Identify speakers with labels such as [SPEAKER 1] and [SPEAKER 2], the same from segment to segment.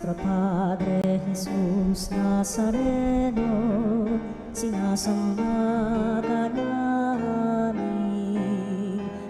[SPEAKER 1] Nuestro Padre Jesús Nazareno, sinasamba ka namin,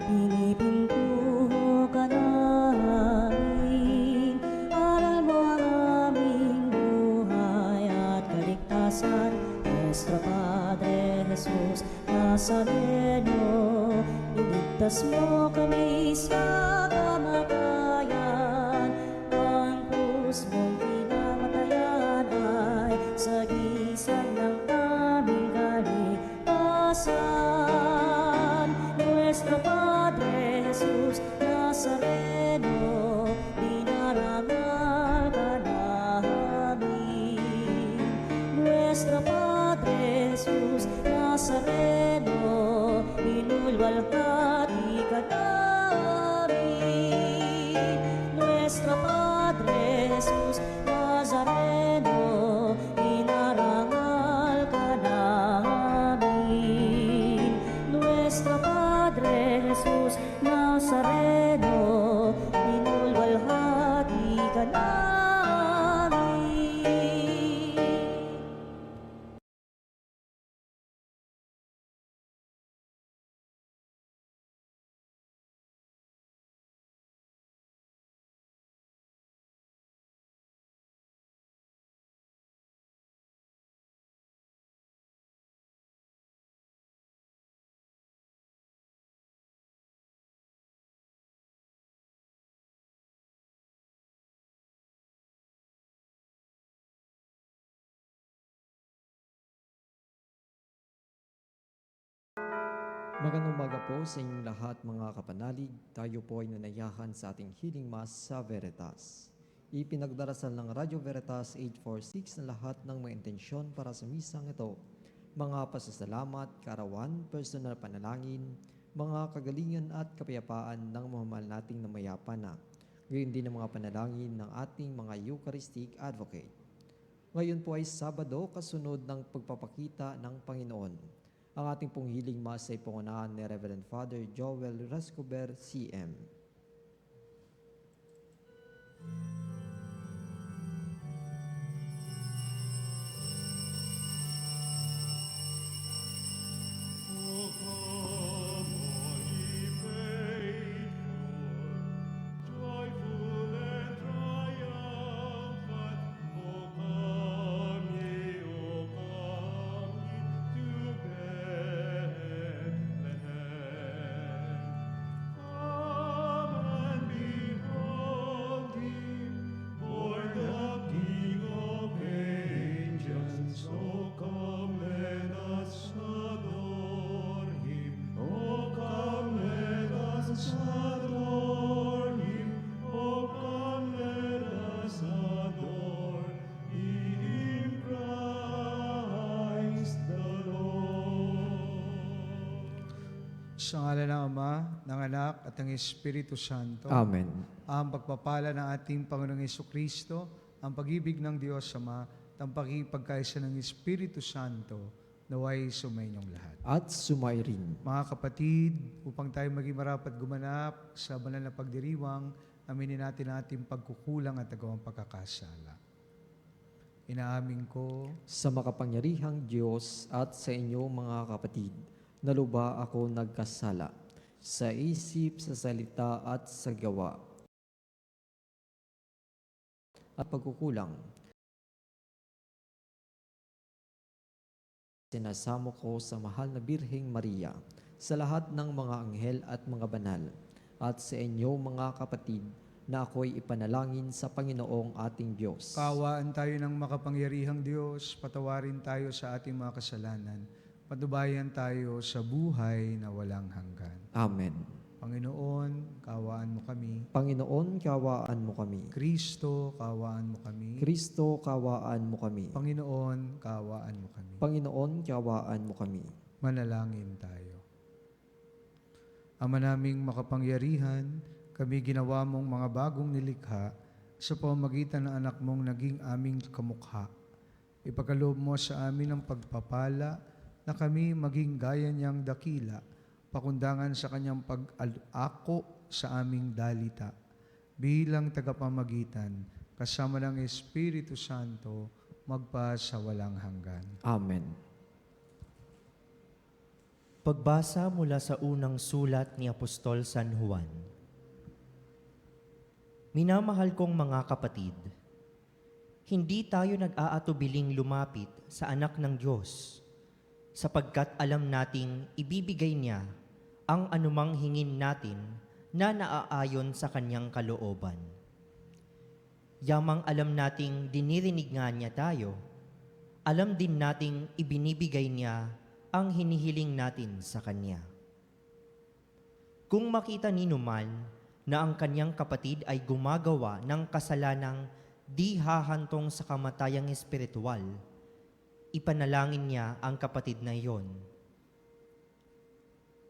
[SPEAKER 1] pinipintuho ka namin, aral mo ang aming buhay at kaligtasan. Nuestro Padre Jesús Nazareno, iligtas mo kami sa kamatayan. Ang krus mong pinamatayan ay sagisag ng aming kaligtasan. Nuestro Padre Jesus Nazareno, dinarangal ka namin. Nuestro Padre Jesus Nazareno, inulwalhati ka namin. Nuestro Padre Jesus Nazareno, inarangal ka namin. Nuestro Padre Jesus Nazareno, inulwalhati ka namin.
[SPEAKER 2] Magandang umaga po sa inyong lahat mga kapanalig. Tayo po ay nanayahan sa ating healing mass sa Veritas. Ipinagdarasal ng Radio Veritas 846 na lahat ng mga intensyon para sa misang ito. Mga pasasalamat, kaarawan, personal panalangin, mga kagalingan at kapayapaan ng mamahal nating namayapa na. Ngayon din ang mga panalangin ng ating mga Eucharistic Advocate. Ngayon po ay Sabado, kasunod ng pagpapakita ng Panginoon. Ang ating pong healing mass ay pangunahan ni Reverend Father Joel Rascober, CM.
[SPEAKER 3] Sa ngala ng Ama, ng Anak, at ng Espiritu Santo.
[SPEAKER 2] Amen.
[SPEAKER 3] Ang pagpapala ng ating Panginoong Jesucristo, ang pag-ibig ng Diyos Ama, at ang pagkipagkaisa ng Espiritu Santo, naway sumainyong lahat.
[SPEAKER 2] At sumay rin.
[SPEAKER 3] Mga kapatid, upang tayo maging marapat gumanap sa banal na pagdiriwang, aminin natin ating pagkukulang at agawang pagkakasala. Inaamin ko
[SPEAKER 2] Sa makapangyarihang Diyos at sa inyo mga kapatid, naluba ako nagkasala sa isip, sa salita at sa gawa at pagkukulang. Sinasamo ko sa mahal na Birheng Maria, sa lahat ng mga anghel at mga banal, at sa inyo mga kapatid, na ako'y ipanalangin sa Panginoong ating Diyos.
[SPEAKER 3] Kaawaan tayo ng makapangyarihang Diyos, patawarin tayo sa ating mga kasalanan, patubayan tayo sa buhay na walang hanggan.
[SPEAKER 2] Amen.
[SPEAKER 3] Panginoon, kaawaan mo kami.
[SPEAKER 2] Panginoon, kawaan mo kami.
[SPEAKER 3] Kristo, kaawaan mo kami.
[SPEAKER 2] Kristo, kawaan mo kami.
[SPEAKER 3] Panginoon, kaawaan mo kami.
[SPEAKER 2] Panginoon, kawaan mo kami.
[SPEAKER 3] Manalangin tayo. Ama naming makapangyarihan, kami ginawa mong mga bagong nilikha sa pamamagitan ng anak mong naging aming kamukha. Ipagkaloob mo sa amin ang pagpapala na kami maging gaya niyang dakila, pakundangan sa kanyang pag-ako sa aming dalita, bilang tagapamagitan kasama ng Espiritu Santo, magpa sa walang hanggan.
[SPEAKER 2] Amen.
[SPEAKER 4] Pagbasa mula sa unang sulat ni Apostol San Juan. Minamahal kong mga kapatid, hindi tayo nag-aatubiling lumapit sa anak ng Diyos, sapagkat alam nating ibibigay niya ang anumang hingin natin na naaayon sa kanyang kalooban. Yamang alam nating dinirinig nga niya tayo, alam din nating ibinibigay niya ang hinihiling natin sa kanya. Kung makita nino man na ang kanyang kapatid ay gumagawa ng kasalanang di hahantong sa kamatayang espiritual, ipanalangin niya ang kapatid na iyon,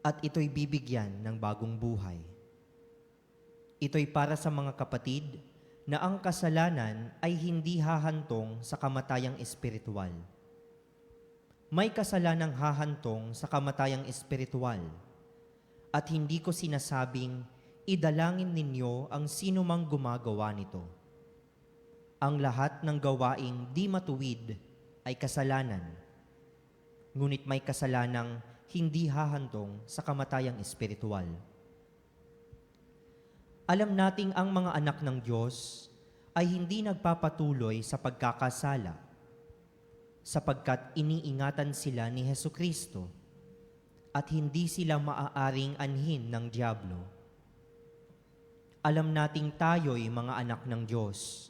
[SPEAKER 4] at ito'y bibigyan ng bagong buhay. Ito'y para sa mga kapatid na ang kasalanan ay hindi hahantong sa kamatayang espiritual. May kasalanang hahantong sa kamatayang espiritual, at hindi ko sinasabing idalangin ninyo ang sino mang gumagawa nito. Ang lahat ng gawaing di matuwid ay kasalanan, ngunit may kasalanang hindi hahantong sa kamatayang espiritual. Alam nating ang mga anak ng Diyos ay hindi nagpapatuloy sa pagkakasala, sapagkat iniingatan sila ni Hesukristo at hindi sila maaaring anhin ng diablo. Alam nating tayo'y mga anak ng Diyos,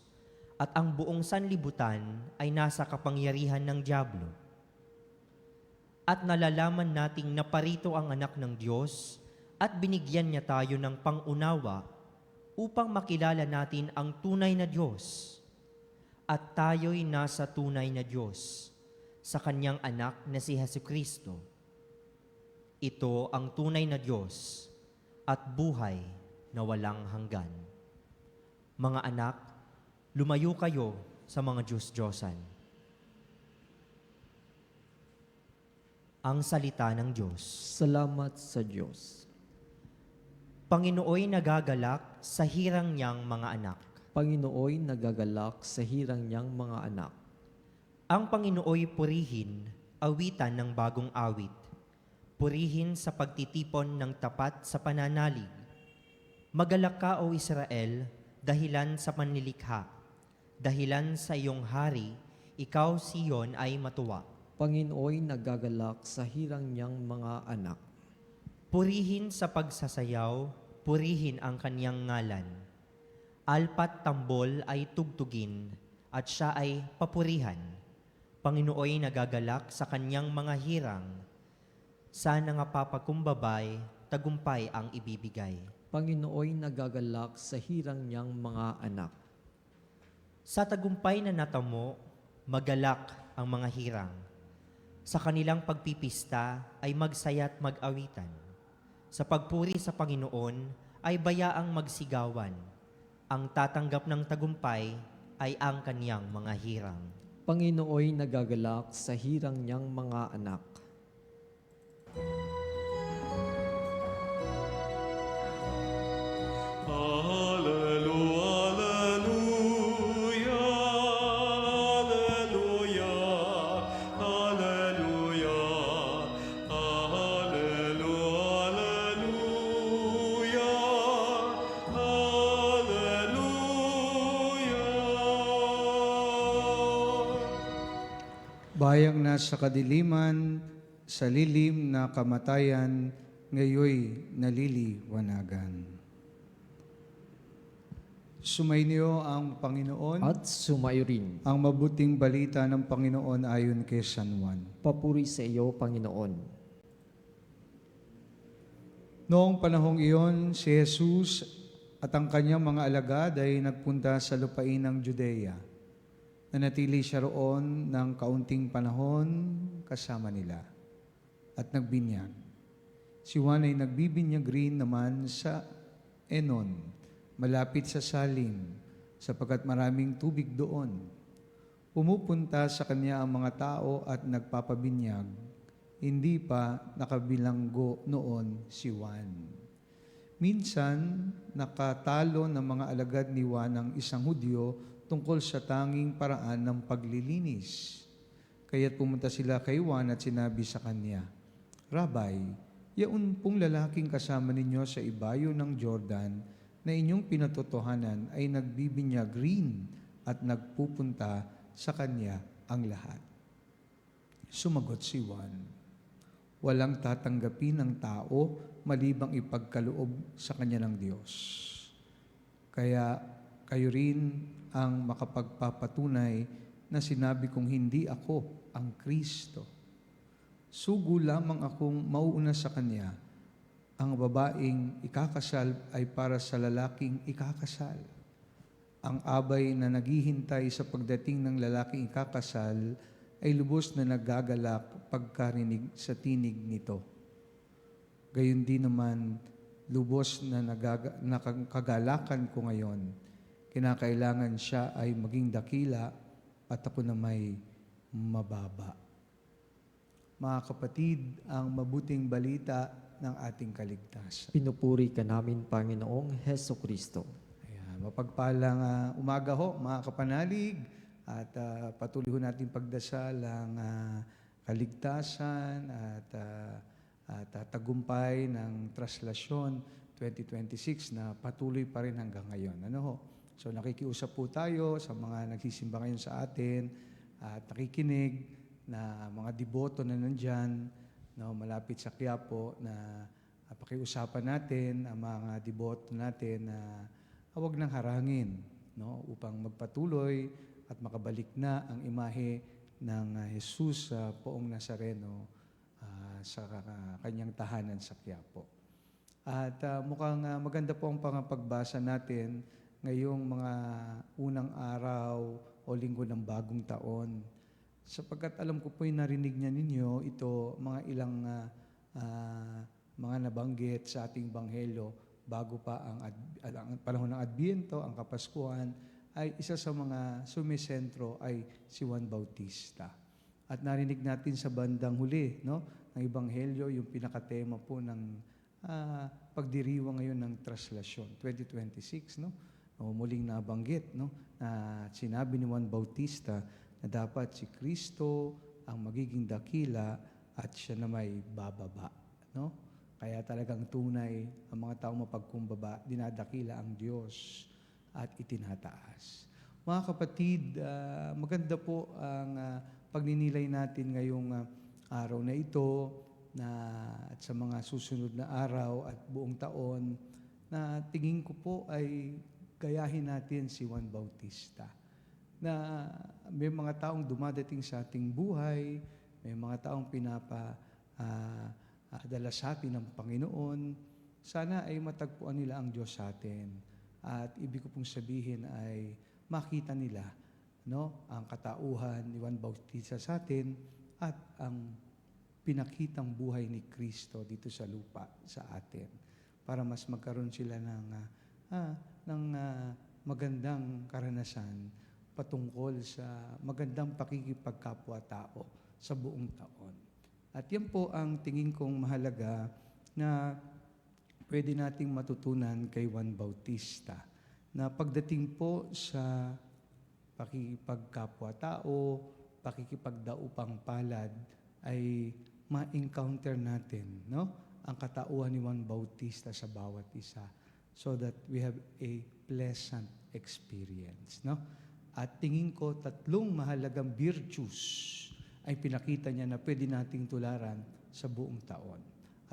[SPEAKER 4] at ang buong sanlibutan ay nasa kapangyarihan ng diablo. At nalalaman nating naparito ang anak ng Diyos at binigyan niya tayo ng pangunawa upang makilala natin ang tunay na Diyos. At tayo'y nasa tunay na Diyos sa kanyang anak na si Hesukristo. Ito ang tunay na Diyos at buhay na walang hanggan. Mga anak, lumayo kayo sa mga Diyos-Diyosan. Ang salita ng Diyos.
[SPEAKER 2] Salamat sa Diyos.
[SPEAKER 4] Panginooy nagagalak sa hirang niyang mga anak.
[SPEAKER 2] Panginooy nagagalak sa hirang niyang mga anak.
[SPEAKER 4] Ang Panginooy purihin, awitan ng bagong awit. Purihin sa pagtitipon ng tapat sa pananalig. Magalak ka, O Israel, dahilan sa panlilikha. Dahilan sa iyong hari, ikaw Siyon ay matuwa.
[SPEAKER 2] Panginooy nagagalak sa hirang niyang mga anak.
[SPEAKER 4] Purihin sa pagsasayaw, purihin ang kaniyang ngalan. Alpat tambol ay tugtugin, at siya ay papurihan. Panginooy nagagalak sa kaniyang mga hirang. Sana nga papakumbabay, tagumpay ang ibibigay.
[SPEAKER 2] Panginooy nagagalak sa hirang niyang mga anak.
[SPEAKER 4] Sa tagumpay na natamo, magalak ang mga hirang. Sa kanilang pagpipista ay magsaya't mag-awitan. Sa pagpuri sa Panginoon ay bayaang magsigawan. Ang tatanggap ng tagumpay ay ang kaniyang mga hirang.
[SPEAKER 2] Panginooy nagagalak sa hirang niyang mga anak.
[SPEAKER 3] Bayang nasa kadiliman, sa lilim na kamatayan, ngayoy naliliwanagan. Sumainyo ang Panginoon,
[SPEAKER 2] At sumayo rin.
[SPEAKER 3] ang mabuting balita ng Panginoon ayon kay San Juan.
[SPEAKER 2] Papuri sa iyo, Panginoon.
[SPEAKER 3] Noong panahong iyon, si Jesus at ang kanyang mga alagad ay nagpunta sa lupain ng Judea. Nanatili siya roon ng kaunting panahon kasama nila at nagbinyag. Si Juan ay nagbibinyag rin naman sa Enon, malapit sa Salim, sapagkat maraming tubig doon. Pumupunta sa kanya ang mga tao at nagpapabinyag. Hindi pa nakabilanggo noon si Juan. Minsan, nakatalo ng mga alagad ni Juan ang isang Hudyo tungkol sa tanging paraan ng paglilinis. Kaya't pumunta sila kay Juan at sinabi sa kanya, Rabay, yaon pong lalaking kasama ninyo sa ibayo ng Jordan na inyong pinatotohanan ay nagbibinyag rin at nagpupunta sa kanya ang lahat. Sumagot si Juan, walang tatanggapin ng tao malibang ipagkaloob sa kanya ng Diyos. Kaya kayo rin ang makapagpapatunay na sinabi kong hindi ako ang Kristo. Sugo lamang akong mauuna sa kanya. Ang babaeng ikakasal ay para sa lalaking ikakasal. Ang abay na naghihintay sa pagdating ng lalaking ikakasal ay lubos na nagagalak pagkarinig sa tinig nito. Gayon din naman, lubos na kagalakan ko ngayon. Kinakailangan siya ay maging dakila at ako na may mababa. Mga kapatid, ang mabuting balita ng ating kaligtasan.
[SPEAKER 2] Pinupuri ka namin, Panginoong Heso Kristo.
[SPEAKER 3] Ayan, mapagpalang umaga ho, mga kapanalig, at patuloy ho natin pagdasal ang kaligtasan at tagumpay ng traslasyon 2026 na patuloy pa rin hanggang ngayon. Ano ho? So nakikiusap po tayo sa mga nagsisimba ngayon sa atin at nakikinig na mga deboto na nandyan, no, malapit sa Quiapo na pakiusapan natin ang mga deboto natin na huwag nang harangin, no, upang magpatuloy at makabalik na ang imahe ng Jesus sa Poong Nazareno sa kanyang tahanan sa Quiapo. At mukhang maganda po ang pagbasa natin ngayong mga unang araw o linggo ng bagong taon. Sapagkat alam ko po yung narinig niya ninyo, ito mga ilang mga nabanggit sa ating Banghelyo bago pa ang panahon ng Adbiento, ang Kapaskuhan, ay isa sa mga sumisentro ay si Juan Bautista. At narinig natin sa bandang huli, no, ng Ebanghelyo, yung pinakatema po ng pagdiriwang ngayon ng traslasyon 2026, no? Muling nabanggit, no, na sinabi ni Juan Bautista na dapat si Kristo ang magiging dakila at siya na may bababa, no? Kaya talagang tunay ang mga taong mapagkumbaba, dinadakila ang Diyos at itinataas. Mga kapatid, maganda po ang pagninilay natin ngayong araw na ito at sa mga susunod na araw at buong taon na tingin ko po ay gayahin natin si Juan Bautista. Na may mga taong dumadating sa ating buhay, may mga taong dala sa atin ng Panginoon, sana ay matagpuan nila ang Diyos sa atin. At ibig ko pong sabihin ay makita nila, no, ang katauhan ni Juan Bautista sa atin at ang pinakitang buhay ni Kristo dito sa lupa sa atin para mas magkaroon sila ng magandang karanasan patungkol sa magandang pakikipagkapwa-tao sa buong taon. At yan po ang tingin kong mahalaga na pwede nating matutunan kay Juan Bautista na pagdating po sa pakikipagkapwa-tao, pakikipagdaupang palad ay ma-encounter natin, no, ang katauhan ni Juan Bautista sa bawat isa so that we have a pleasant experience, no? At tingin ko tatlong mahalagang virtues ay pinakita niya na pwede nating tularan sa buong taon.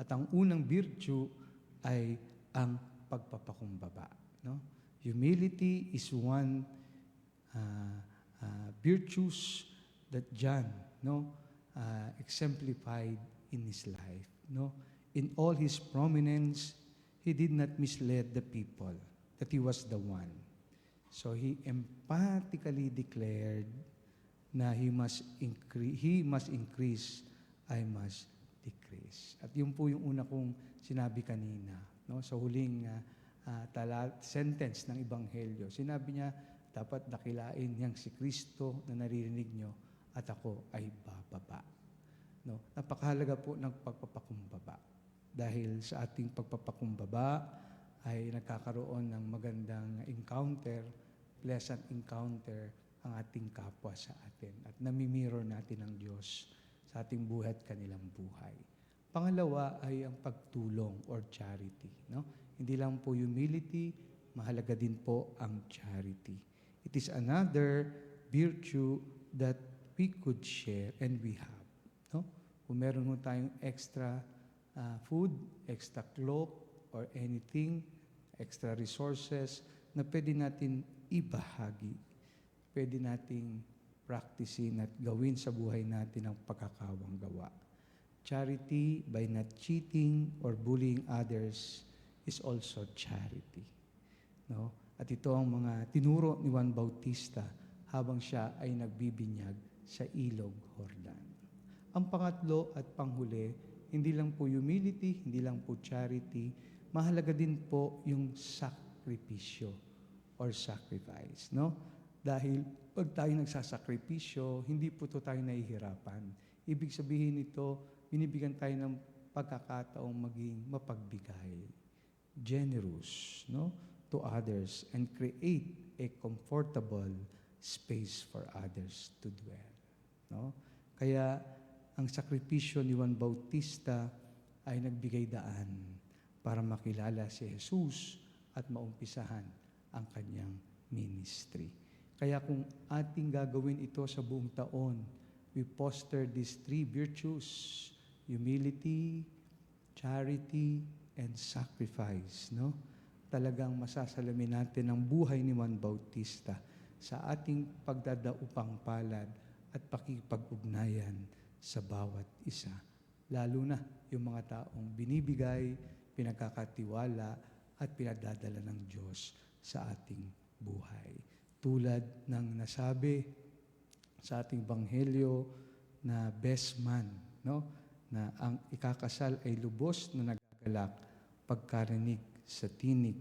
[SPEAKER 3] At ang unang virtue ay ang pagpapakumbaba, no? Humility is one virtues that John, no, exemplified in his life, no? In all his prominence, he did not mislead the people that he was the one. So he emphatically declared na he must increase, I must decrease. At yun po yung una kong sinabi kanina, no, sa huling sentence ng Ebanghelyo. Sinabi niya, dapat dakilain niyang si Kristo na naririnig niyo at ako ay bababa. No? Napakahalaga po ng pagpapakumbaba. Dahil sa ating pagpapakumbaba ay nagkakaroon ng magandang encounter pleasant encounter ang ating kapwa sa atin at nami-mirror natin ang Diyos sa ating buhay at kanilang buhay. Pangalawa ay ang pagtulong or charity. No? Hindi lang po humility, mahalaga din po ang charity. It is another virtue that we could share and we have. No? Kung meron mo tayong extra food, extra cloak, or anything, extra resources na pwede natin ibahagi, pwede nating practicein at gawin sa buhay natin ang pagkakawang gawa. Charity by not cheating or bullying others is also charity. No? At ito ang mga tinuro ni Juan Bautista habang siya ay nagbibinyag sa Ilog Jordan. Ang pangatlo at panghuli, hindi lang po humility, hindi lang po charity, mahalaga din po yung sakripisyo or sacrifice. No? Dahil pag tayo nagsasakripisyo, hindi po ito tayo nahihirapan. Ibig sabihin nito, binibigyan tayo ng pagkakataong maging mapagbigay, generous, no, to others, and create a comfortable space for others to dwell. No? Kaya ang sakripisyo ni Juan Bautista ay nagbigay daan para makilala si Jesus at maumpisahan ang kanyang ministry. Kaya kung ating gagawin ito sa buong taon, we foster these three virtues: humility, charity, and sacrifice. No? Talagang masasalamin natin ang buhay ni Juan Bautista sa ating pagdadaupang palad at pakipag-ugnayan sa bawat isa. Lalo na yung mga taong binibigay, pinagkakatiwala, at pinadadala ng Diyos sa ating buhay. Tulad ng nasabi sa ating Banghelyo na best man, no? Na ang ikakasal ay lubos na nagagalak pagkarinig sa tinig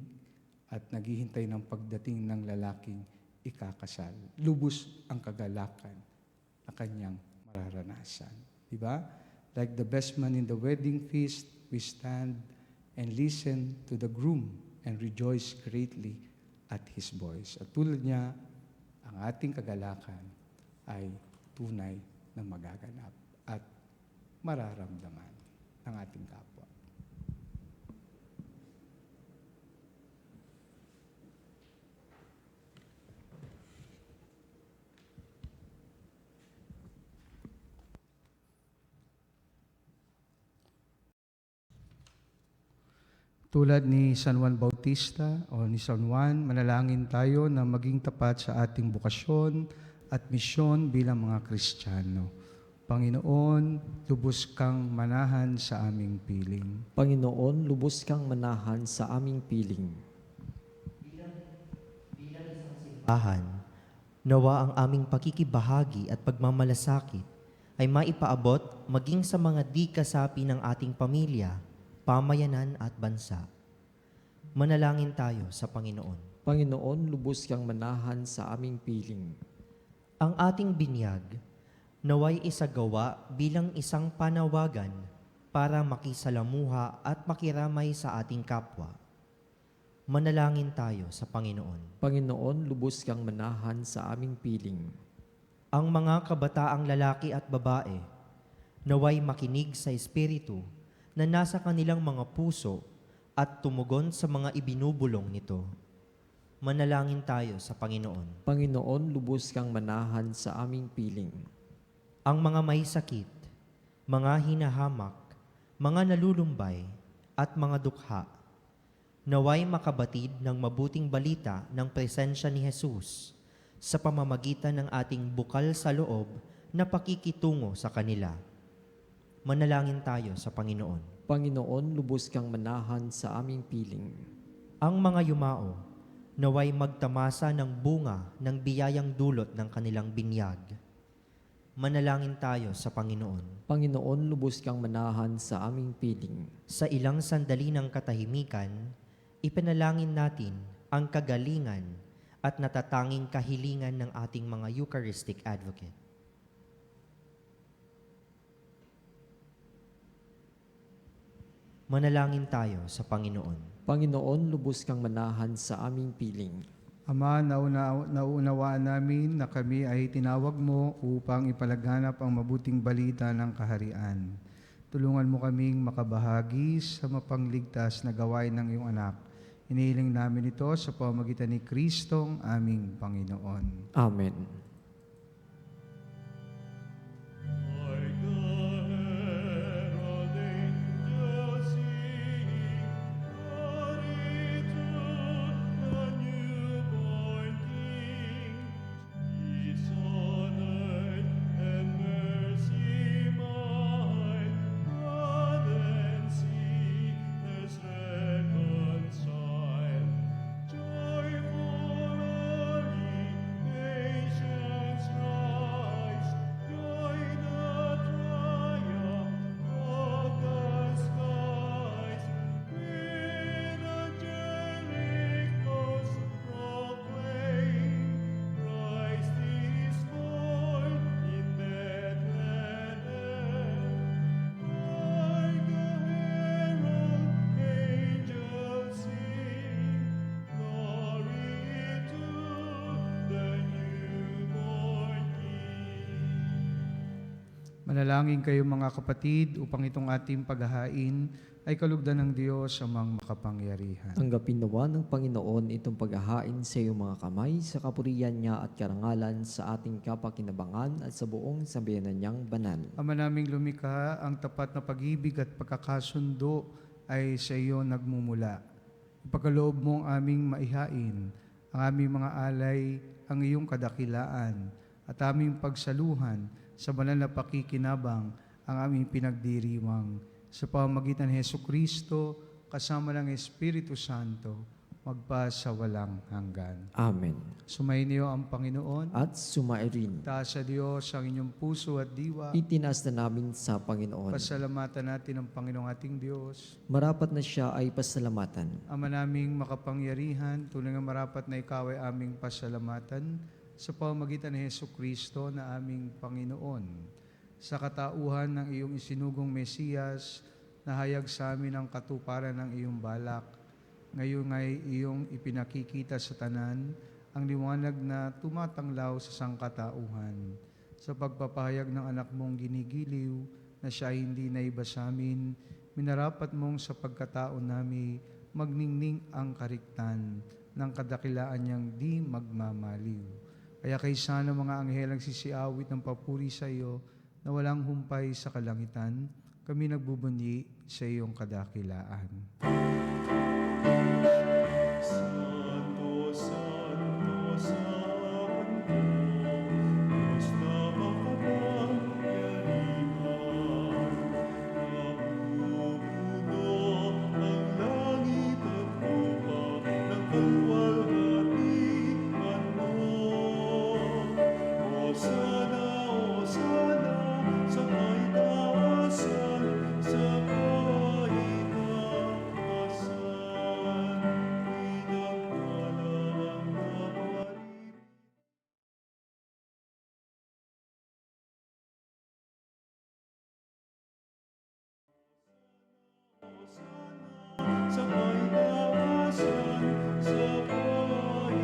[SPEAKER 3] at naghihintay ng pagdating ng lalaking ikakasal. Lubos ang kagalakan na kanyang mararanasan. Diba? Like the best man in the wedding feast, we stand and listen to the groom and rejoice greatly at his voice. At tulad niya, ang ating kagalakan ay tunay na magaganap at mararamdaman ng ating kapwa. Tulad ni San Juan Bautista o ni San Juan, manalangin tayo na maging tapat sa ating bukasyon at misyon bilang mga Kristiyano. Panginoon, lubos kang manahan sa aming piling.
[SPEAKER 2] Panginoon, lubos kang manahan sa aming piling.
[SPEAKER 4] Bahan, nawa ang aming pakikibahagi at pagmamalasakit ay maipaabot maging sa mga di kasapi ng ating pamilya, pamayanan at bansa. Manalangin tayo sa Panginoon.
[SPEAKER 2] Panginoon, lubos kang manahan sa aming piling.
[SPEAKER 4] Ang ating binyag, naway isagawa bilang isang panawagan para makisalamuha at makiramay sa ating kapwa. Manalangin tayo sa Panginoon.
[SPEAKER 2] Panginoon, lubos kang manahan sa aming piling.
[SPEAKER 4] Ang mga kabataang lalaki at babae, naway makinig sa Espiritu na nasa kanilang mga puso at tumugon sa mga ibinubulong nito. Manalangin tayo sa Panginoon.
[SPEAKER 2] Panginoon, lubos kang manahan sa aming piling.
[SPEAKER 4] Ang mga may sakit, mga hinahamak, mga nalulumbay, at mga dukha, naway makabatid ng mabuting balita ng presensya ni Jesus sa pamamagitan ng ating bukal sa loob na pakikitungo sa kanila. Manalangin tayo sa Panginoon.
[SPEAKER 2] Panginoon, lubos kang manahan sa aming piling.
[SPEAKER 4] Ang mga yumao, naway magtamasa ng bunga ng biyayang dulot ng kanilang binyag. Manalangin tayo sa Panginoon.
[SPEAKER 2] Panginoon, lubos kang manahan sa aming piling.
[SPEAKER 4] Sa ilang sandali ng katahimikan, ipanalangin natin ang kagalingan at natatanging kahilingan ng ating mga Eucharistic Advocate. Manalangin tayo sa Panginoon.
[SPEAKER 2] Panginoon, lubos kang manahan sa aming piling.
[SPEAKER 3] Ama, nauunawaan namin na kami ay tinawag mo upang ipalaganap ang mabuting balita ng kaharian. Tulungan mo kaming makabahagi sa mapangligtas na gawain ng iyong anak. Inihiling namin ito sa pamamagitan ni Kristong aming Panginoon.
[SPEAKER 2] Amen.
[SPEAKER 3] Manalangin kayo mga kapatid upang itong ating paghahain ay kalugdan ng Diyos amang makapangyarihan.
[SPEAKER 2] Tanggapin nawa ng Panginoon itong paghahain sa iyong mga kamay sa kapurihan niya at karangalan sa ating kapakinabangan at sa buong sambayanan niyang banal.
[SPEAKER 3] Ama naming lumikha, ang tapat na pag-ibig at pagkakasundo ay sa iyo nagmumula. Ipagkaloob mo ang aming maihain, ang aming mga alay, ang iyong kadakilaan, at aming pagsaluhan sa banal na pakikinabang ang aming pinagdiriwang. Sa pamamagitan ni Jesucristo, kasama ng Espiritu Santo, magpa sa walang hanggan.
[SPEAKER 2] Amen.
[SPEAKER 3] Sumainyo ang Panginoon.
[SPEAKER 2] At sumairin.
[SPEAKER 3] Taas sa Diyos ang inyong puso at diwa.
[SPEAKER 2] Itinaas na namin sa Panginoon.
[SPEAKER 3] Pasalamatan natin ang Panginoong ating Diyos.
[SPEAKER 2] Marapat na siya ay pasalamatan.
[SPEAKER 3] Ama naming makapangyarihan, tunay nga marapat na ikaw ay aming pasalamatan sa pamamagitan ni Jesucristo na aming Panginoon. Sa katauhan ng iyong isinugong Mesiyas, nahayag sa amin ang katuparan ng iyong balak. Ngayon ay iyong ipinakikita sa tanan ang liwanag na tumatanglaw sa sangkatauhan. Sa pagpapahayag ng anak mong ginigiliw na siya ay hindi naiba sa amin, minarapat mong sa pagkatao namin magningning ang kariktan ng kadakilaan niyang di magmamaliw. Kaya kay sana mga anghel ang sisiawit ng papuri sa iyo na walang humpay sa kalangitan, kami nagbubunyi sa iyong kadakilaan.
[SPEAKER 5] Santo, Santo, Santo, Diyos na makapangyarihan, napupuno ang langit at lupa ng kalwalhatian mo. Hosana, Hosana, sa kaitaasan, sa kaitaasan. Pinagpala ang naparin. Sa kaitaasan, sa kaitaasan.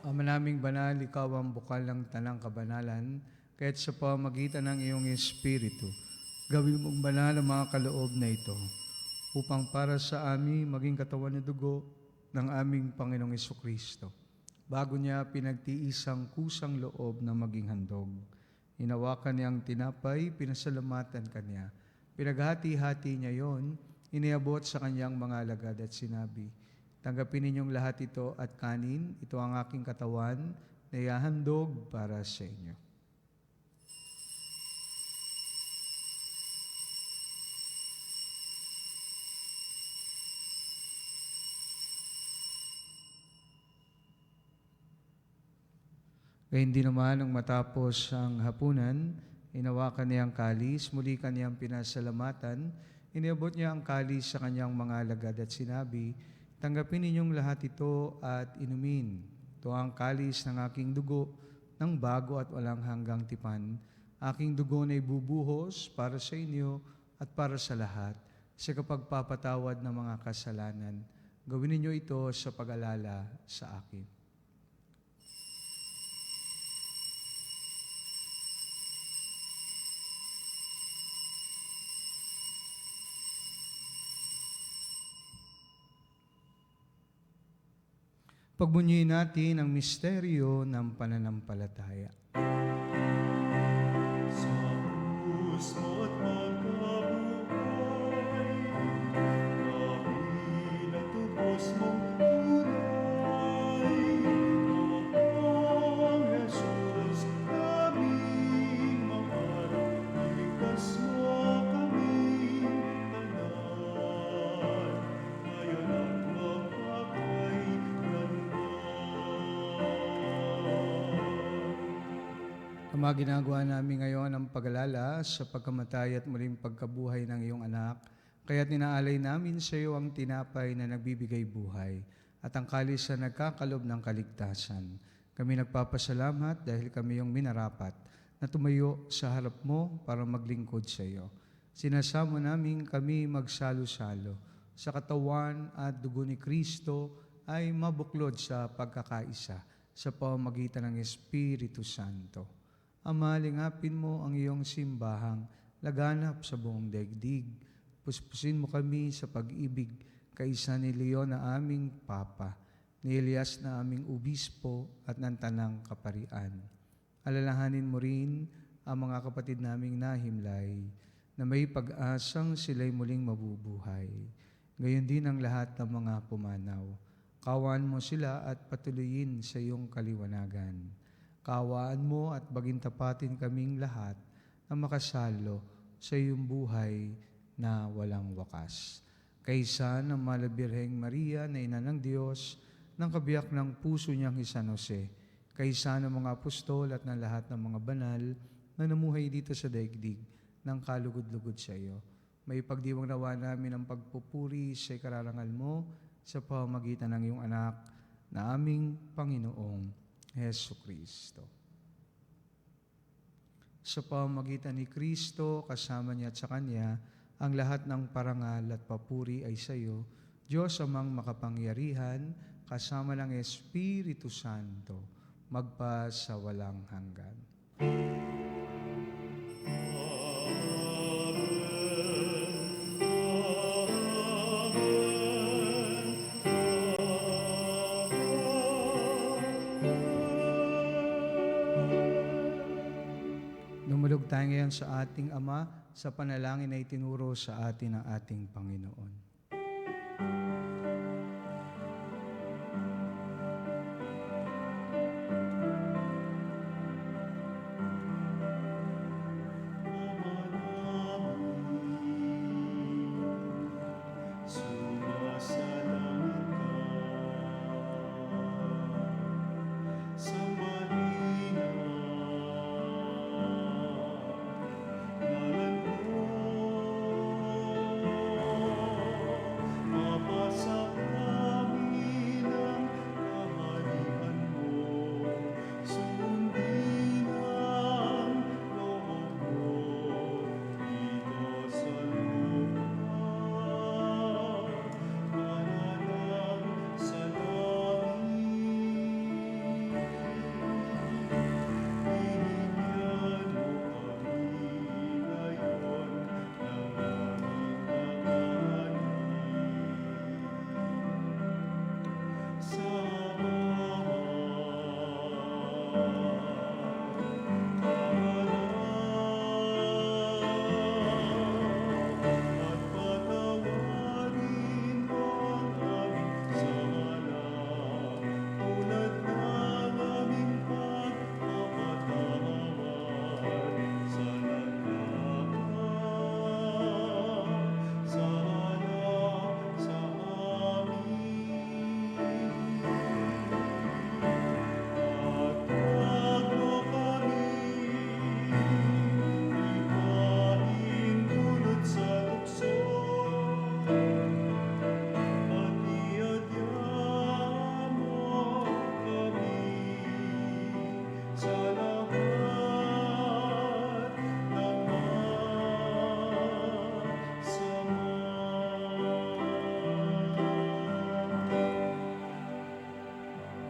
[SPEAKER 3] Ama naming banal, ikaw ang bukal ng tanang kabanalan, kaya't sa pamagitan ng iyong Espiritu, gawin mong banal ang mga kaloob na ito, upang para sa amin maging katawan na dugo ng aming Panginoong Jesucristo. Bago niya pinagtiis ang kusang loob na maging handog, hinawakan niya ang tinapay, pinasalamatan kanya. Pinaghati-hati niya yon, iniabot sa kanyang mga alagad at sinabi, tanggapin ninyong lahat ito at kanin, ito ang aking katawan na ihahandog para sa inyo. Gayun din naman nang matapos ang hapunan, hinawakan niya ang kalis, muli kaniyang pinasalamatan, iniabot niya ang kalis sa kanyang mga alagad at sinabi, tanggapin ninyong lahat ito at inumin. Ito ang kalis ng aking dugo, ng bago at walang hanggang tipan. Aking dugo na ibubuhos para sa inyo at para sa lahat. sa kapagpapatawad ng mga kasalanan. Gawin ninyo ito sa pag-alala sa akin. Pagbunyiin natin ang misteryo ng pananampalataya.
[SPEAKER 5] Sa puso at pagkabuhay, kami natubos mong tunay. Ang Jesus, aming mahal, iligtas mo kami tanan, ngayon at magpakailanman.
[SPEAKER 3] Ama, ginagawa namin ngayon ang pag-alala sa pagkamatay at muling pagkabuhay ng iyong anak. Kaya't ninaalay namin sa iyo ang tinapay na nagbibigay buhay at ang kalis na nagkakalob ng kaligtasan. Kami nagpapasalamat dahil kami yung minarapat na tumayo sa harap mo para maglingkod sa iyo. Sinasamo namin kami magsalo-salo sa katawan at dugo ni Kristo ay mabuklod sa pagkakaisa sa pamamagitan ng Espiritu Santo. Ama, lingapin mo ang iyong simbahang laganap sa buong daigdig. Puspusin mo kami sa pag-ibig kaisa ni Leon na aming Papa, ni Elias na aming Obispo at ng Tanang Kaparian. Alalahanin mo rin ang mga kapatid naming nahimlay na may pag-asang sila'y muling mabubuhay. Gayon din ang lahat ng mga pumanaw. Kawan mo sila at patuloyin sa iyong kaliwanagan. Kawaan mo at bagintapatin kaming lahat na makasalo sa iyong buhay na walang wakas. Kaysa ng Malabirheng Maria na Ina ng Diyos, ng kabiyak ng puso niyang San Jose, kaysa ng mga apostol at ng lahat ng mga banal na namuhay dito sa daigdig ng kalugod-lugod sa iyo. May pagdiwang nawa namin ang pagpupuri sa ikararangal mo sa pamamagitan ng iyong anak na aming Panginoong Hesu Kristo. Sa pamamagitan ni Kristo, kasama niya at sa Kanya, ang lahat ng parangal at papuri ay sa iyo, Diyos amang makapangyarihan, kasama ng Espiritu Santo, magpa sa walang hanggan. Dumalog tayo ngayon sa ating Ama sa panalangin na itinuro sa atin ng ating Panginoon.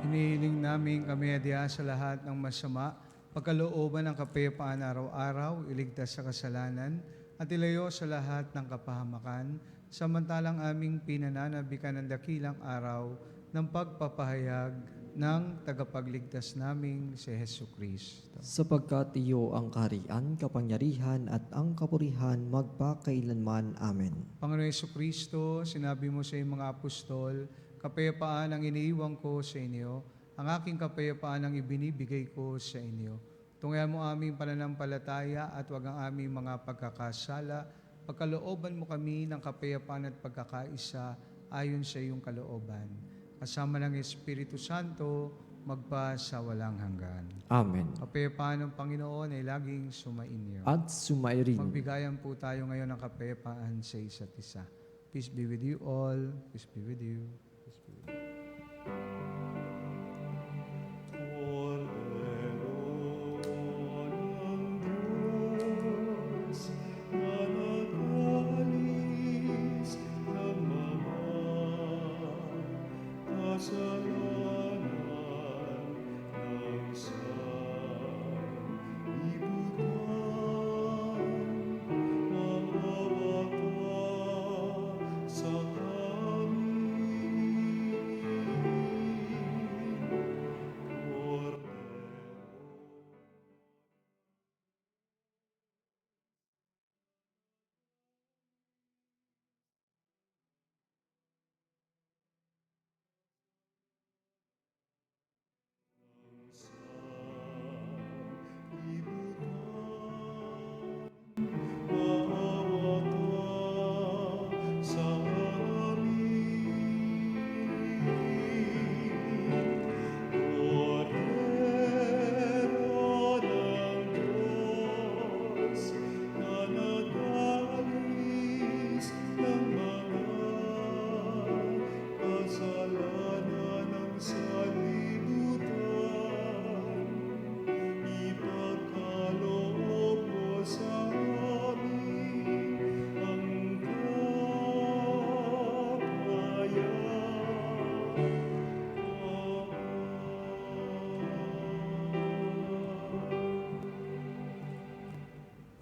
[SPEAKER 3] Hinihiling namin kami adya sa lahat ng masama, pagkalooban ng kapayapaan araw-araw, iligtas sa kasalanan, at ilayo sa lahat ng kapahamakan, samantalang aming pinananabikan ng dakilang araw ng pagpapahayag ng tagapagligtas naming si Hesu Kristo.
[SPEAKER 2] Sapagkat iyo ang kaharian, kapangyarihan at ang kapurihan magpakailanman. Amen.
[SPEAKER 3] Panginoon Hesu Kristo, sinabi mo sa iyong mga apostol, kapayapaan ang iniiwan ko sa inyo, ang aking kapayapaan ang ibinibigay ko sa inyo. Tungayan mo aming pananampalataya at wag ang aming mga pagkakasala. Pagkalooban mo kami ng kapayapaan at pagkakaisa ayon sa iyong kalooban. Kasama ng Espiritu Santo, magpa sa walang hanggan.
[SPEAKER 2] Amen.
[SPEAKER 3] Kapayapaan ng Panginoon ay laging sumainyo.
[SPEAKER 2] At sumairin.
[SPEAKER 3] Magbigayan po tayo ngayon ng kapayapaan sa isa't isa. Peace be with you all. Peace be with you. Peace be with you.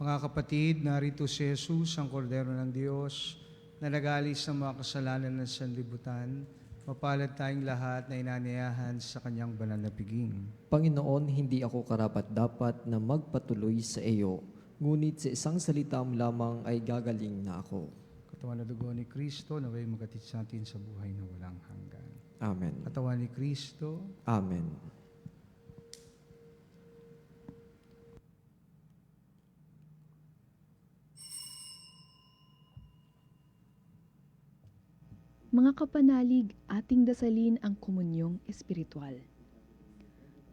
[SPEAKER 3] Mga kapatid, narito si Jesus, ang kordero ng Diyos, na nag-alis ng mga kasalanan ng sanlibutan. Mapalad tayong lahat na inanayahan sa kanyang banal na piging.
[SPEAKER 2] Panginoon, hindi ako karapat-dapat na magpatuloy sa iyo, ngunit sa isang salita mo lamang ay gagaling na ako.
[SPEAKER 3] Katawan na dugo ni Kristo, naway magatid sa atin sa buhay na walang hanggan.
[SPEAKER 2] Amen.
[SPEAKER 3] Katawan ni Kristo,
[SPEAKER 2] Amen.
[SPEAKER 6] Mga kapanalig, ating dasalin ang komunyong espiritual.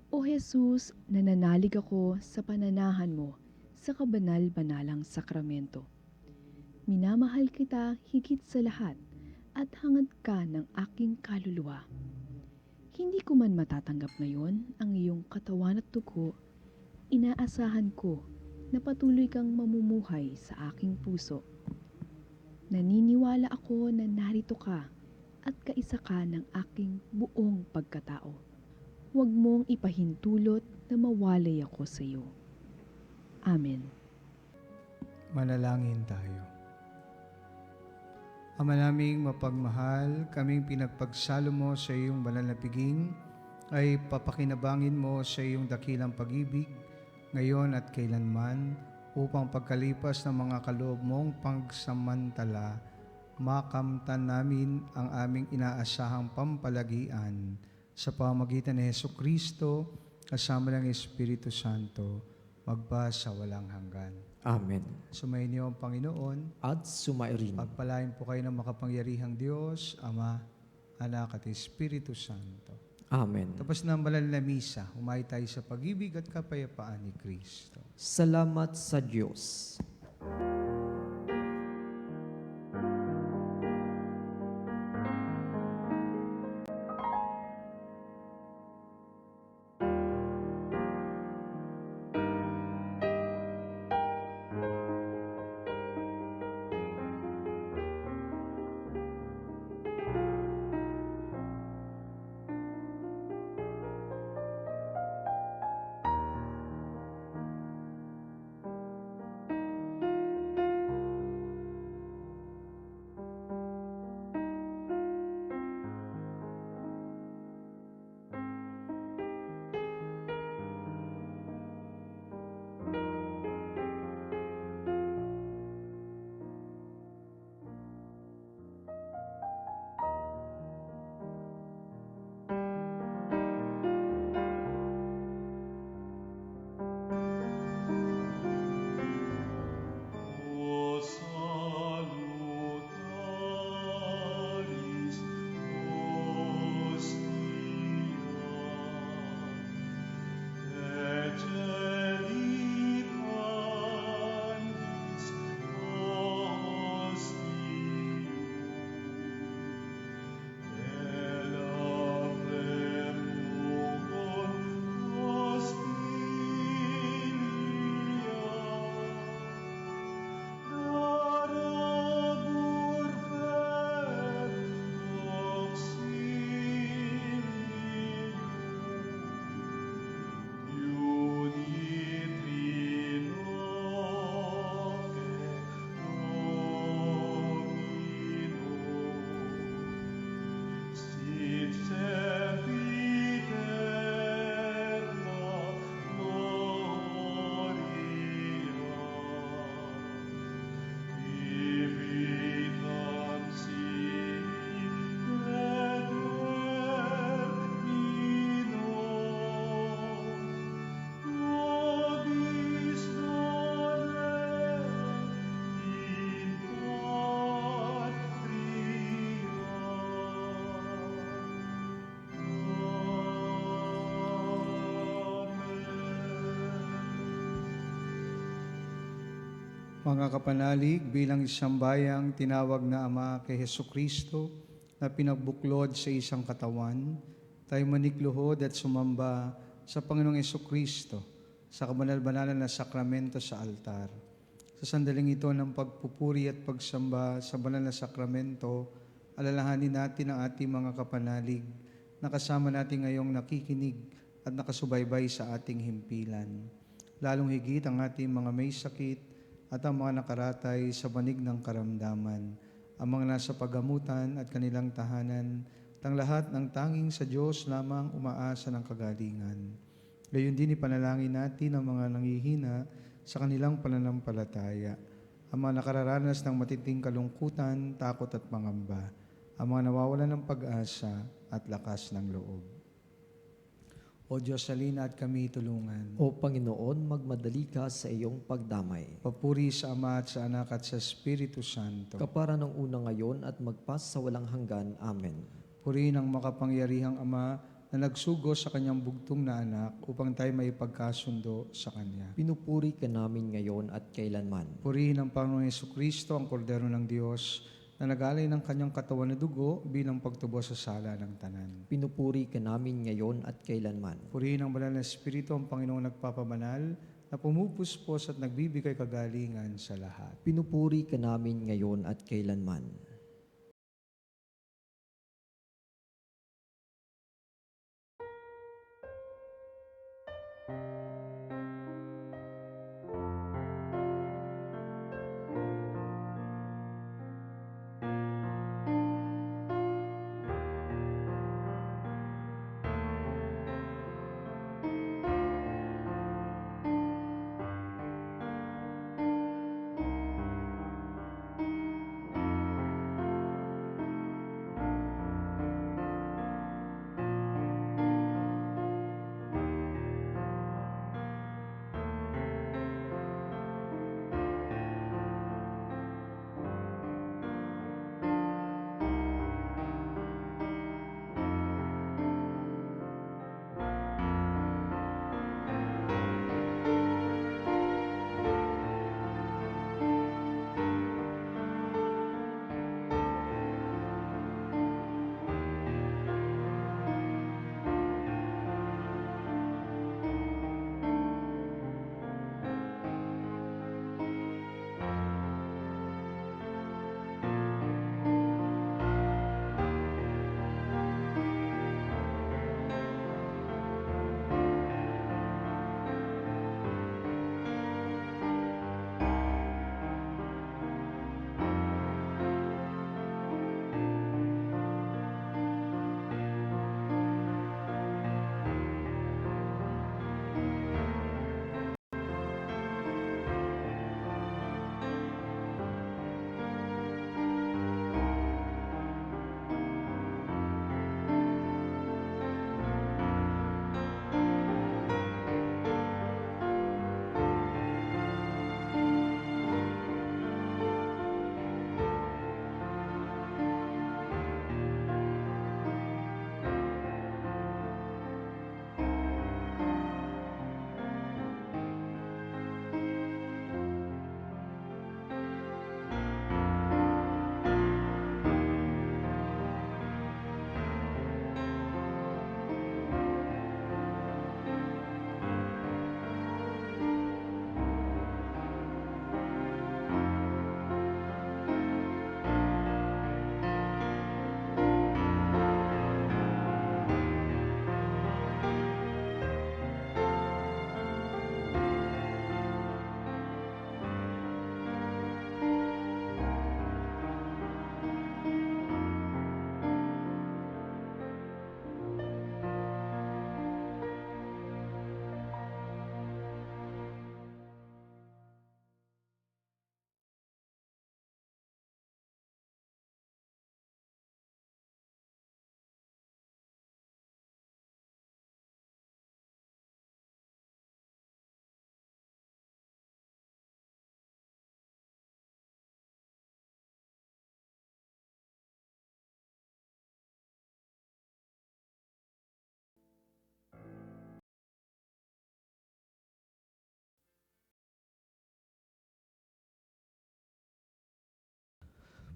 [SPEAKER 6] O Jesus, nananalig ako sa pananahan mo sa kabanal-banalang sakramento. Minamahal kita higit sa lahat at hangad ka ng aking kaluluwa. Hindi ko man matatanggap ngayon ang iyong katawan at dugo, inaasahan ko na patuloy kang mamumuhay sa aking puso. Naniniwala ako na narito ka at kaisa ka ng aking buong pagkatao. Huwag mong ipahintulot na mawalay ako sa iyo. Amen.
[SPEAKER 3] manalangin tayo. Ama naming mapagmahal, kaming pinagpagsalo mo sa iyong banal na piging, ay papakinabangin mo sa iyong dakilang pag-ibig, ngayon at kailanman, upang pagkalipas ng mga kaloob mong pagsamantala, makamtan namin ang aming inaasahang pampalagian sa pamagitan ni Hesu Kristo kasama ng Espiritu Santo, magpa sa walang hanggan.
[SPEAKER 2] Amen.
[SPEAKER 3] Sumayin niyo ang Panginoon.
[SPEAKER 2] At sumairin.
[SPEAKER 3] Pagpalain po kayo ng makapangyarihang Diyos, Ama, Anak at Espiritu Santo.
[SPEAKER 2] Amen.
[SPEAKER 3] Tapos na ang banal na misa, humayo tayo sa pag-ibig at kapayapaan ni Kristo.
[SPEAKER 2] Salamat sa Diyos.
[SPEAKER 3] Mga kapanalig, bilang isang bayang tinawag na Ama kay Hesu Kristo na pinagbuklod sa isang katawan, tayo manikluhod at sumamba sa Panginoong Hesu Kristo sa kabanal-banalan na sakramento sa altar. Sa sandaling ito ng pagpupuri at pagsamba sa banal na sakramento, alalahanin natin ang ating mga kapanalig na kasama natin ngayong nakikinig at nakasubaybay sa ating himpilan. Lalong higit ang ating mga may sakit at ang mga nakaratay sa banig ng karamdaman, ang mga nasa paggamutan at kanilang tahanan, tang lahat ng tanging sa Diyos lamang umaasa ng kagalingan. Gayon din ipanalangin natin ang mga nanghihina sa kanilang pananampalataya, ang mga nakararanas ng matinding kalungkutan, takot at pangamba, ang mga nawawalan ng pag-asa at lakas ng loob. O Diyos, salina at kami tulungan.
[SPEAKER 2] O Panginoon, magmadali ka sa iyong pagdamay.
[SPEAKER 3] Papuri sa Ama at sa Anak at sa Espiritu Santo.
[SPEAKER 2] Kapara ng una ngayon at magpas sa walang hanggan. Amen.
[SPEAKER 3] Purihin ang makapangyarihang Ama na nagsugo sa kanyang bugtong na anak upang tayo may pagkasundo sa Kanya.
[SPEAKER 2] Pinupuri ka namin ngayon at kailanman.
[SPEAKER 3] Purihin ang Panginoong Jesucristo, ang Kordero ng Diyos, na nag-alay ng kanyang katawan na dugo bilang pagtubos sa sala ng tanan.
[SPEAKER 2] Pinupuri ka namin ngayon at kailanman.
[SPEAKER 3] Purihin ang banal na Espiritu, ang Panginoong nagpapabanal, na pumupuspos at nagbibigay kagalingan sa lahat.
[SPEAKER 2] Pinupuri ka namin ngayon at kailanman.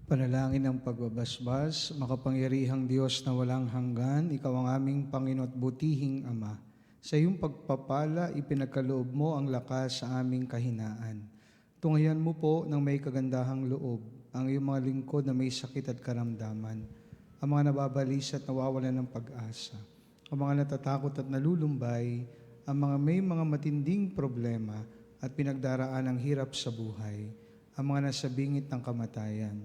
[SPEAKER 3] Panalangin ng pagbabasbas, makapangyarihang Diyos na walang hanggan, Ikaw ang aming Panginoon at butihing Ama. Sa iyong pagpapala, ipinagkaloob mo ang lakas sa aming kahinaan. Tunghayan mo po ng may kagandahang loob ang iyong mga lingkod na may sakit at karamdaman, ang mga nababalis at nawawalan ng pag-asa, ang mga natatakot at nalulumbay, ang mga may mga matinding problema at pinagdaraan ng hirap sa buhay, ang mga nasa bingit ng kamatayan.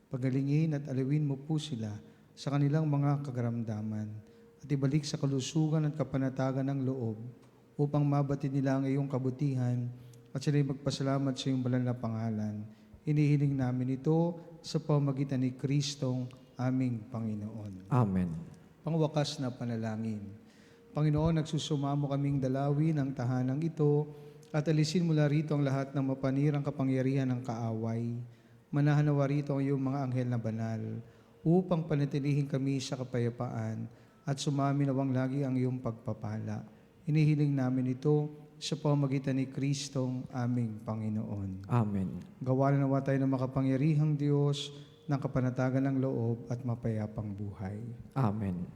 [SPEAKER 3] Pagalingin at alawin mo po sila sa kanilang mga kagaramdaman at ibalik sa kalusugan at kapanatagan ng loob upang mabatid nila ang iyong kabutihan at sila'y magpasalamat sa iyong banal na pangalan. Inihiling namin ito sa pamamagitan ni Kristong aming Panginoon.
[SPEAKER 2] Amen.
[SPEAKER 3] Pangwakas na panalangin. Panginoon, nagsusumamo kaming dalawin ang tahanang ito at alisin mula rito ang lahat ng mapanirang kapangyarihan ng kaaway. Manahanawa rito ang iyong mga anghel na banal upang panatilihin kami sa kapayapaan at sumaminawang lagi ang iyong pagpapala. Inihiling namin ito sa pamamagitan ni Kristong aming Panginoon.
[SPEAKER 2] Amen.
[SPEAKER 3] Gawa na nawa tayo ng makapangyarihang Diyos ng kapanatagan ng loob at mapayapang buhay.
[SPEAKER 2] Amen.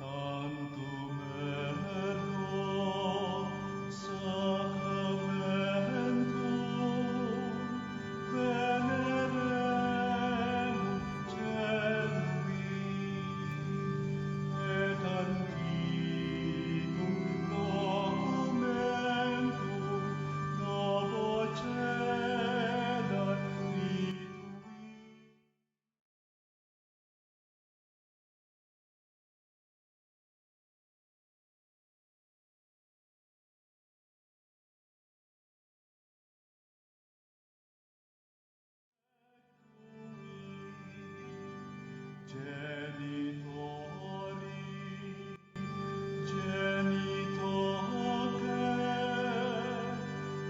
[SPEAKER 5] Tantum ergo sacramentum veneremum celui et antiquum documentum novo cedat litui. Genitori, genitoque,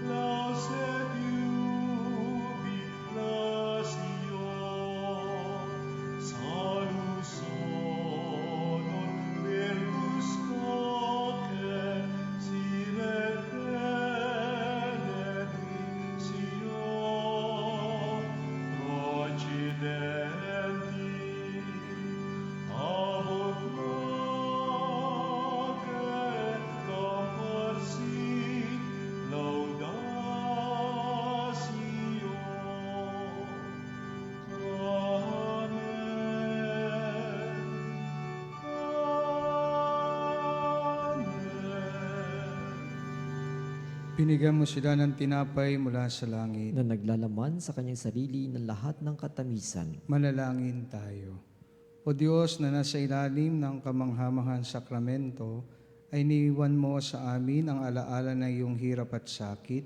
[SPEAKER 5] lausediubi lasio, salus honor virtus coque, sire benedictio, procidenti, abot noce, comparsit laudatio. Amen.
[SPEAKER 3] Binigyan mo sila ng tinapay mula sa langit.
[SPEAKER 2] Na naglalaman sa kanyang sarili ng lahat ng katamisan.
[SPEAKER 3] Manalangin tayo. O Diyos na nasa ilalim ng kamanghamanghang sakramento, ay niiwan mo sa amin ang alaala ng iyong hirap at sakit.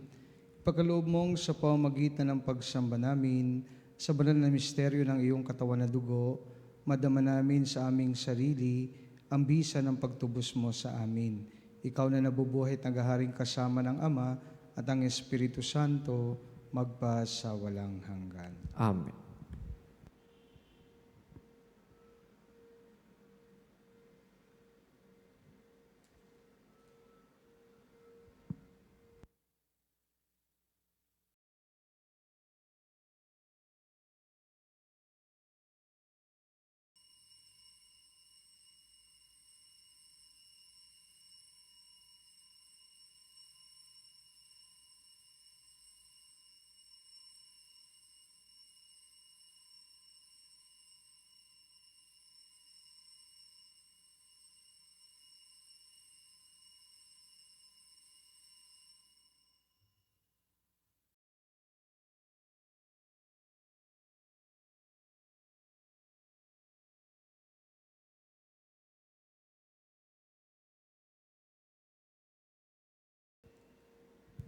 [SPEAKER 3] Ipagkaloob mong sa pamamagitan ng pagsamba namin sa banal na misteryo ng iyong katawan na dugo, madama namin sa aming sarili ang bisa ng pagtubos mo sa amin. Ikaw na nabubuhay at naghaharing kasama ng Ama at ang Espiritu Santo, magpa sa walang hanggan.
[SPEAKER 2] Amen.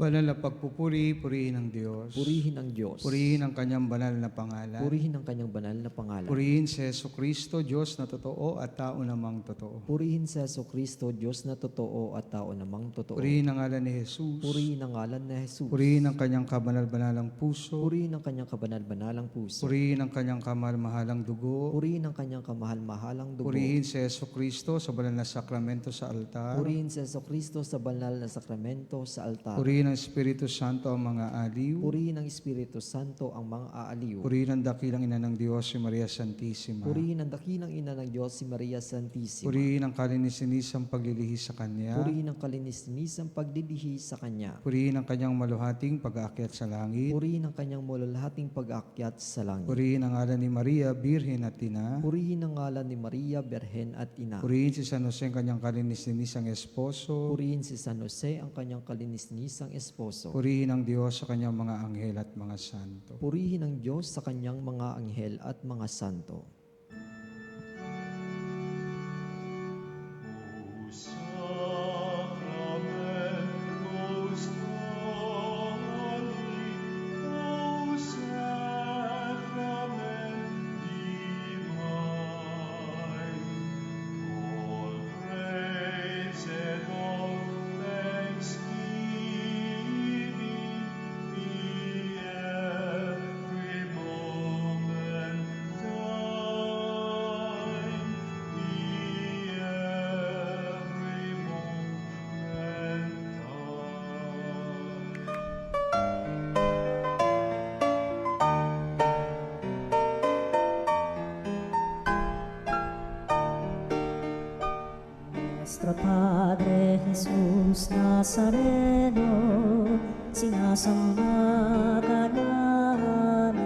[SPEAKER 3] Banal na pagpupuri, purihin ang Diyos.
[SPEAKER 2] Purihin ang Diyos.
[SPEAKER 3] Purihin ang kanyang banal na pangalan.
[SPEAKER 2] Purihin ang kanyang banal na pangalan.
[SPEAKER 3] Purihin si Jesucristo, Diyos na totoo at tao namang totoo.
[SPEAKER 2] Purihin sa Jesucristo, Diyos na totoo at tao namang totoo.
[SPEAKER 3] Purihin ang ngalan ni Jesus.
[SPEAKER 2] Purihin ang ngalan ni Jesus.
[SPEAKER 3] Purihin ang kanyang kabanal-banalang puso.
[SPEAKER 2] Purihin ang kanyang kabanal-banalang puso.
[SPEAKER 3] Purihin ang kanyang kamahal-mahalang dugo.
[SPEAKER 2] Purihin ang kanyang kamahal-mahalang dugo.
[SPEAKER 3] Purihin si Jesucristo sa banal na sakramento sa altar.
[SPEAKER 2] Purihin sa Jesucristo sa banal na sakramento sa altar.
[SPEAKER 3] Purihin ang ng Espiritu Santo ang mga aliw.
[SPEAKER 2] Purihin ng Espiritu Santo ang mga aaliw.
[SPEAKER 3] Purihin ang dakilang ina ng Diyos, si Maria Santissima.
[SPEAKER 2] Purihin ang dakilang ina ng Diyos, si Maria Santissima.
[SPEAKER 3] Purihin ang kalinisan-nisang paglilihi sa Kanya.
[SPEAKER 2] Purihin ang kalinis-nisang paglilihi sa Kanya.
[SPEAKER 3] Purihin ang Kanyang maluhating pag-aakyat sa langit.
[SPEAKER 2] Purihin ang Kanyang mululahating pag-aakyat sa langit.
[SPEAKER 3] Purihin ang ngalan ni Maria, Birhen at Ina.
[SPEAKER 2] Purihin ang ngalan ni Maria, Berhen at Ina.
[SPEAKER 3] Purihin si San Jose ang Kanyang kalinisan-nisang esposo.
[SPEAKER 2] Purihin si San Jose, ang Kanyang kalinis-nisang esposo.
[SPEAKER 3] Purihin ang Diyos sa Kanyang mga anghel at mga santo.
[SPEAKER 2] Purihin ang Diyos sa Kanyang mga anghel at mga santo.
[SPEAKER 1] Nuestro Padre Jesus Nazareno, sinasamba ka namin,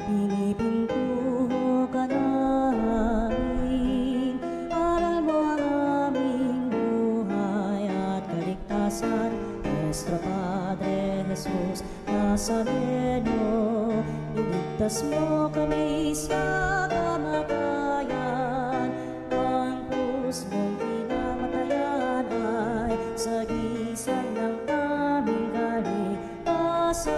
[SPEAKER 1] pinipintuho ka namin, aral mo ang aming buhay at kaligtasan. Nuestro Padre Jesus Nazareno, iligtas mo kami sa kamatayan, ang krus mong pinamatayan ay sagisag ng aming kaligtasan.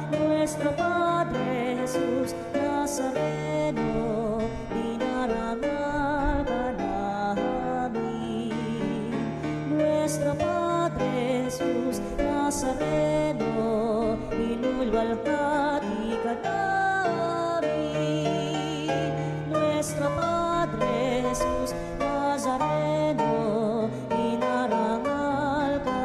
[SPEAKER 1] Nuestro Padre Jesus Nazareno, dinarangal ka namin. Nuestro Padre Jesus Nazareno, inulwalhati ka namin. Nuestro Padre Jesus Nazareno, inarangal ka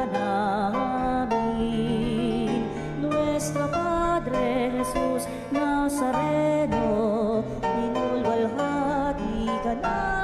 [SPEAKER 1] namin. Nuestro Padre Jesus Nazareno, inulwalhati ka namin.